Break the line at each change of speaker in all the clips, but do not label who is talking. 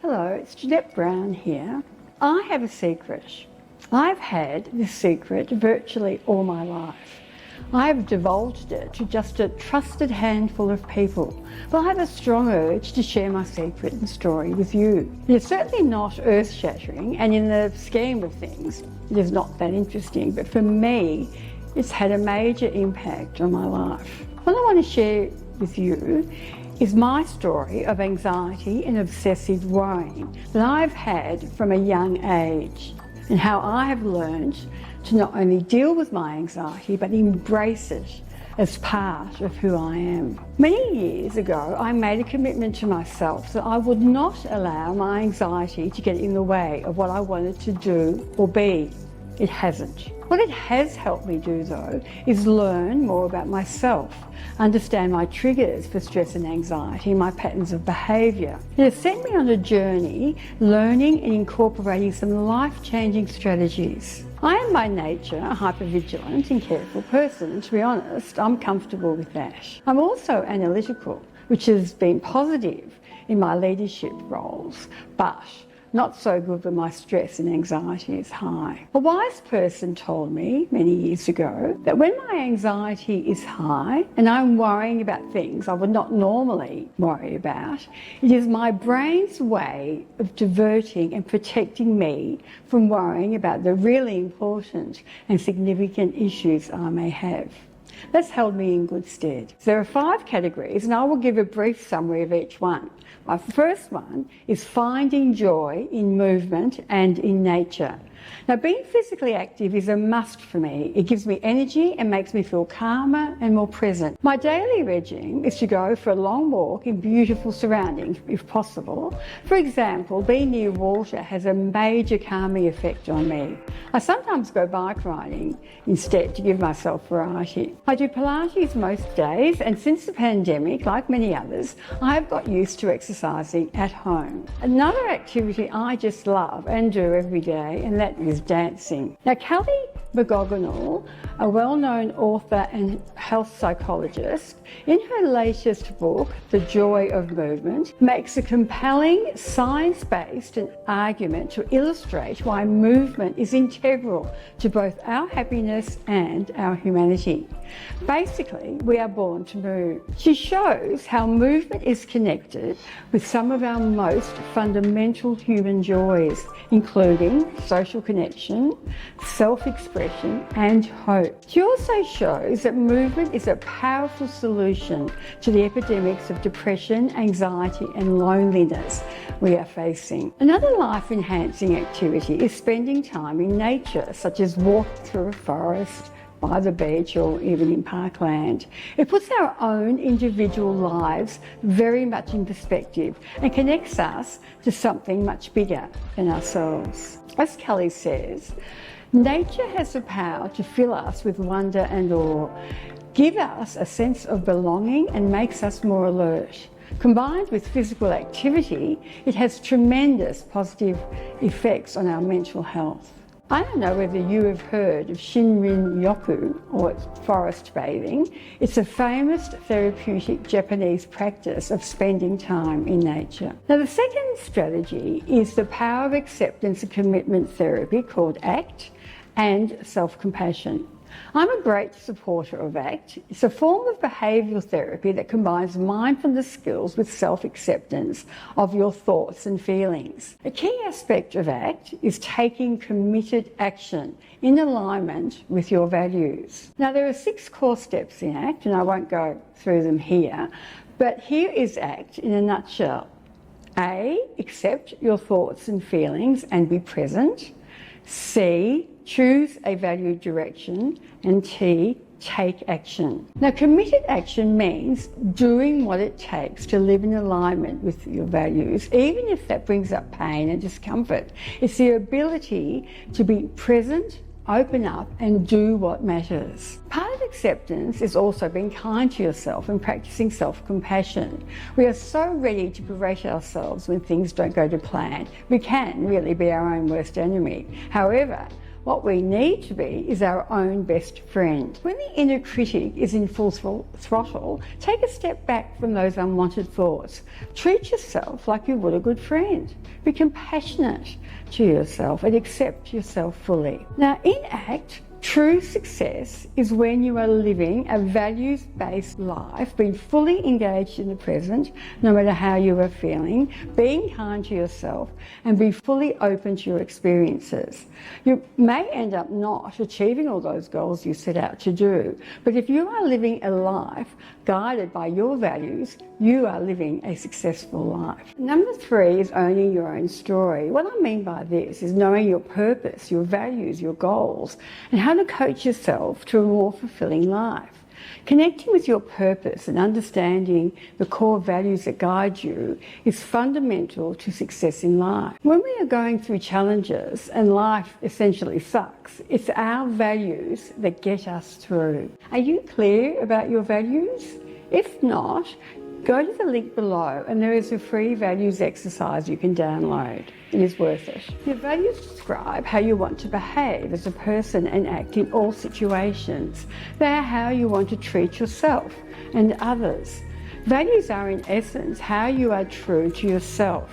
Hello, it's Jeanette Brown here. I have a secret. I've had this secret virtually all my life. I've divulged it to just a trusted handful of people, but I have a strong urge to share my secret and story with you. It is certainly not earth-shattering, and in the scheme of things, it is not that interesting, but for me, it's had a major impact on my life. What I want to share with you is my story of anxiety and obsessive worrying that I've had from a young age, and how I have learned to not only deal with my anxiety but embrace it as part of who I am. Many years ago, I made a commitment to myself that I would not allow my anxiety to get in the way of what I wanted to do or be. It hasn't. What it has helped me do, though, is learn more about myself, understand my triggers for stress and anxiety, my patterns of behaviour. It has sent me on a journey, learning and incorporating some life-changing strategies. I am by nature a hypervigilant and careful person, and to be honest, I'm comfortable with that. I'm also analytical, which has been positive in my leadership roles, but not so good when my stress and anxiety is high. A wise person told me many years ago that when my anxiety is high and I'm worrying about things I would not normally worry about, it is my brain's way of diverting and protecting me from worrying about the really important and significant issues I may have. That's held me in good stead. There are 5 categories, and I will give a brief summary of each one. My first one is finding joy in movement and in nature. Now, being physically active is a must for me. It gives me energy and makes me feel calmer and more present. My daily regime is to go for a long walk in beautiful surroundings, if possible. For example, being near water has a major calming effect on me. I sometimes go bike riding instead to give myself variety. I do Pilates most days, and since the pandemic, like many others, I have got used to exercising at home. Another activity I just love and do every day, and that is dancing. Now, Kelly McGonigal, a well-known author and health psychologist, in her latest book, The Joy of Movement, makes a compelling science-based argument to illustrate why movement is integral to both our happiness and our humanity. Basically, we are born to move. She shows how movement is connected with some of our most fundamental human joys, including social connection, self-expression, and hope. She also shows that movement is a powerful solution to the epidemics of depression, anxiety, and loneliness we are facing. Another life-enhancing activity is spending time in nature, such as walking through a forest, by the beach, or even in parkland. It puts our own individual lives very much in perspective and connects us to something much bigger than ourselves. As Kelly says, nature has the power to fill us with wonder and awe, give us a sense of belonging, and makes us more alert. Combined with physical activity, it has tremendous positive effects on our mental health. I don't know whether you have heard of Shinrin-yoku, or forest bathing. It's a famous therapeutic Japanese practice of spending time in nature. Now, the second strategy is the power of acceptance and commitment therapy called ACT and self-compassion. I'm a great supporter of ACT. It's a form of behavioural therapy that combines mindfulness skills with self-acceptance of your thoughts and feelings. A key aspect of ACT is taking committed action in alignment with your values. Now, there are 6 core steps in ACT, and I won't go through them here, but here is ACT in a nutshell. A, accept your thoughts and feelings and be present. C, choose a valued direction. And T, take action. Now, committed action means doing what it takes to live in alignment with your values, even if that brings up pain and discomfort. It's the ability to be present, open up, and do what matters. Part of acceptance is also being kind to yourself and practicing self-compassion. We are so ready to berate ourselves when things don't go to plan. We can really be our own worst enemy. However, What we need to be is our own best friend. When the inner critic is in full throttle, take a step back from those unwanted thoughts. Treat yourself like you would a good friend. Be compassionate to yourself and accept yourself fully. Now, in ACT, true success is when you are living a values-based life, being fully engaged in the present, no matter how you are feeling, being kind to yourself, and be fully open to your experiences. You may end up not achieving all those goals you set out to do, but if you are living a life guided by your values, you are living a successful life. Number 3 is owning your own story. What I mean by this is knowing your purpose, your values, your goals, and how to coach yourself to a more fulfilling life. Connecting with your purpose and understanding the core values that guide you is fundamental to success in life. When we are going through challenges and life essentially sucks, it's our values that get us through. Are you clear about your values? If not, go to the link below and there is a free values exercise you can download. It is worth it. Your values describe how you want to behave as a person and act in all situations. They are how you want to treat yourself and others. Values are in essence how you are true to yourself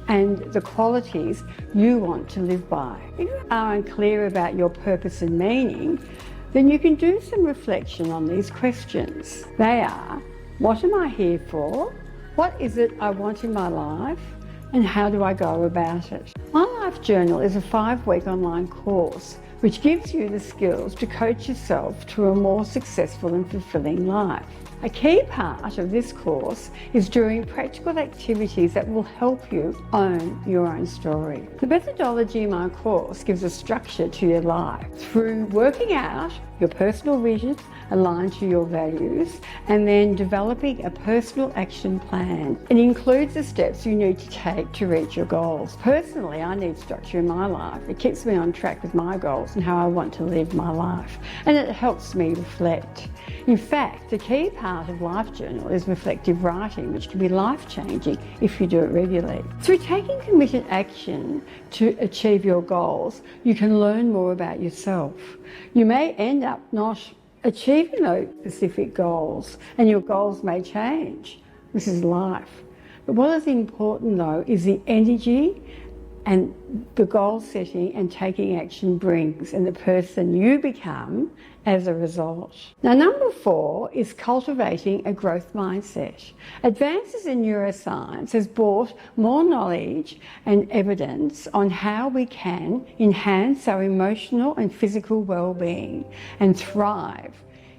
and the qualities you want to live by. If you are unclear about your purpose and meaning, then you can do some reflection on these questions. They are: what am I here for? What is it I want in my life? And how do I go about it? My Life Journal is a 5-week online course which gives you the skills to coach yourself to a more successful and fulfilling life. A key part of this course is doing practical activities that will help you own your own story. The methodology in my course gives a structure to your life through working out your personal vision aligned to your values and then developing a personal action plan. It includes the steps you need to take to reach your goals. Personally, I need structure in my life. It keeps me on track with my goals and how I want to live my life, and it helps me reflect. In fact, the key part of Life Journal is reflective writing, which can be life-changing if you do it regularly. Through taking committed action to achieve your goals, you can learn more about yourself. You may end up not achieving those specific goals, and your goals may change. This is life. But what is important though is the energy and the goal setting and taking action brings, and the person you become as a result. Now, number 4 is cultivating a growth mindset. Advances in neuroscience has brought more knowledge and evidence on how we can enhance our emotional and physical well-being and thrive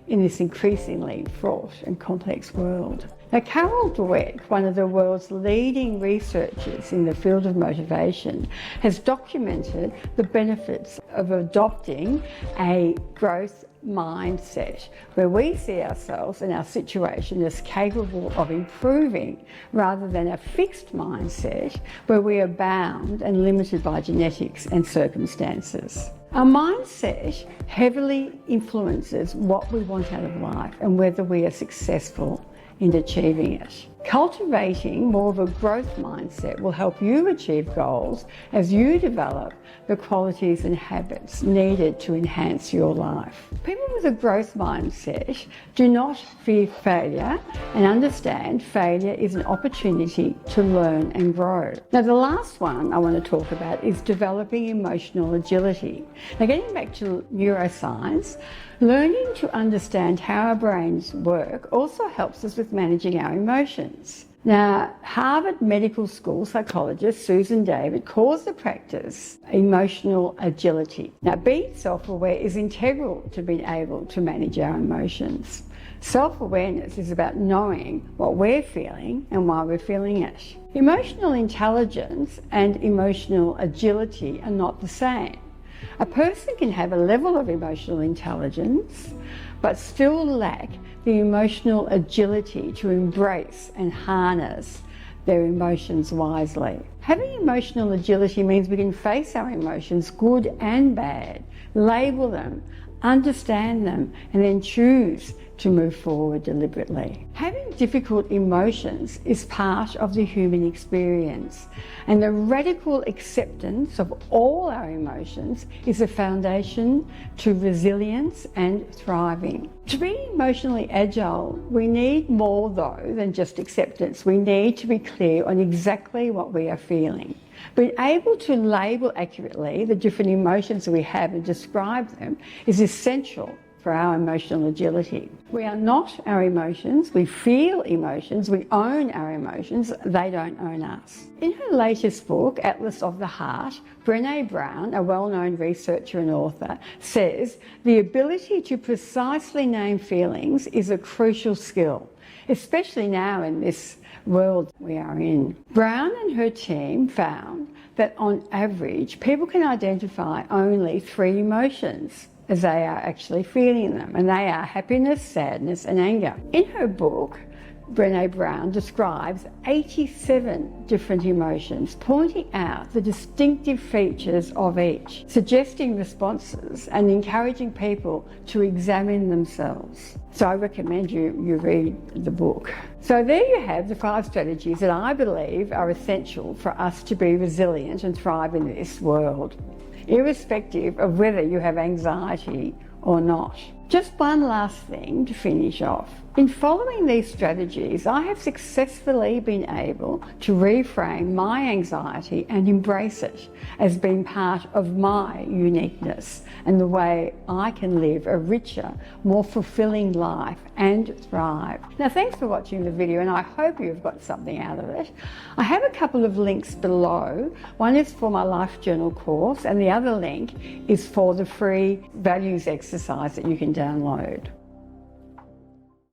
in this increasingly fraught and complex world. Now, Carol Dweck, one of the world's leading researchers in the field of motivation, has documented the benefits of adopting a growth mindset where we see ourselves and our situation as capable of improving rather than a fixed mindset where we are bound and limited by genetics and circumstances. Our mindset heavily influences what we want out of life and whether we are successful in achieving it. Cultivating more of a growth mindset will help you achieve goals as you develop the qualities and habits needed to enhance your life. People with a growth mindset do not fear failure and understand failure is an opportunity to learn and grow. Now, the last one I want to talk about is developing emotional agility. Now, getting back to neuroscience, learning to understand how our brains work also helps us with managing our emotions. Now, Harvard Medical School psychologist Susan David calls the practice emotional agility. Now, being self-aware is integral to being able to manage our emotions. Self-awareness is about knowing what we're feeling and why we're feeling it. Emotional intelligence and emotional agility are not the same. A person can have a level of emotional intelligence but still lack the emotional agility to embrace and harness their emotions wisely. Having emotional agility means we can face our emotions, good and bad, label them, understand them, and then choose to move forward deliberately. Having difficult emotions is part of the human experience, and the radical acceptance of all our emotions is a foundation to resilience and thriving. To be emotionally agile, we need more though than just acceptance. We need to be clear on exactly what we are feeling. Being able to label accurately the different emotions we have and describe them is essential for our emotional agility. We are not our emotions, we feel emotions, we own our emotions, they don't own us. In her latest book, Atlas of the Heart, Brené Brown, a well-known researcher and author, says the ability to precisely name feelings is a crucial skill, especially now in this world we are in. Brown and her team found that on average, people can identify only 3 emotions as they are actually feeling them, and they are happiness, sadness and anger. In her book, Brené Brown describes 87 different emotions, pointing out the distinctive features of each, suggesting responses and encouraging people to examine themselves. So I recommend you read the book. So there you have the 5 strategies that I believe are essential for us to be resilient and thrive in this world, irrespective of whether you have anxiety or not. Just one last thing to finish off. In following these strategies, I have successfully been able to reframe my anxiety and embrace it as being part of my uniqueness and the way I can live a richer, more fulfilling life and thrive. Now, thanks for watching the video, and I hope you've got something out of it. I have a couple of links below. One is for my Life Journal course, and the other link is for the free values exercise that you can download.